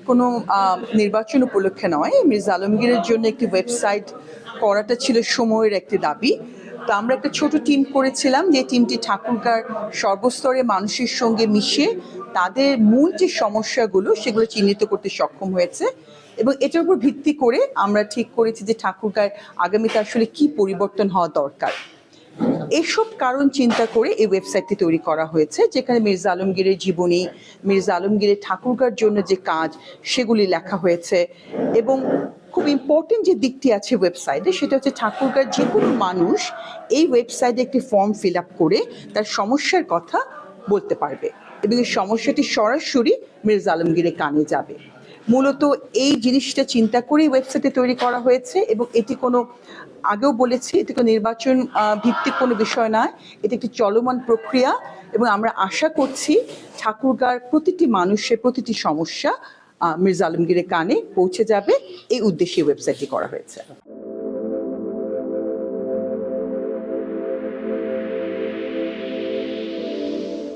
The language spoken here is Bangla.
কোনো নির্বাচন উপলক্ষে নয়, মির্জা আলমগীরের জন্য একটি ওয়েবসাইট করাটা ছিল সময়ের একটি দাবি। তো আমরা একটা ছোট টিম করেছিলাম, যে টিমটি ঠাকুরগাঁর সর্বস্তরে মানুষের সঙ্গে মিশে তাদের মূল যে সমস্যাগুলো সেগুলো চিহ্নিত করতে সক্ষম হয়েছে, এবং এটার উপর ভিত্তি করে আমরা ঠিক করেছি যে ঠাকুরগাঁর আগামীতে আসলে কি পরিবর্তন হওয়া দরকার। এসব কারণ চিন্তা করে এই ওয়েবসাইটটি তৈরি করা হয়েছে, যেখানে মির্জা আলমগীরের জীবনী, মির্জা আলমগীরের ঠাকুরগাঁর জন্য যে কাজ সেগুলি লেখা হয়েছে। এবং খুব ইম্পর্টেন্ট যে দিকটি আছে ওয়েবসাইটে, সেটা হচ্ছে ঠাকুরগাঁর যে কোনো মানুষ এই ওয়েবসাইটে একটি ফর্ম ফিল আপ করে তার সমস্যার কথা বলতে পারবে, এবং এই সমস্যাটি সরাসরি মির্জা আলমগীরের কানে যাবে। মূলত এই জিনিসটা চিন্তা করেই ওয়েবসাইটে তৈরি করা হয়েছে, এবং এটি কোনো, আগেও বলেছি, এটি কোনো নির্বাচন ভিত্তিক কোনো বিষয় নয়, এটি একটি চলমান প্রক্রিয়া, এবং আমরা আশা করছি ঠাকুরগাঁর প্রতিটি মানুষের প্রতিটি সমস্যা মির্জা আলমগীরের কানে পৌঁছে যাবে। এই উদ্দেশ্যে ওয়েবসাইটটি করা হয়েছে।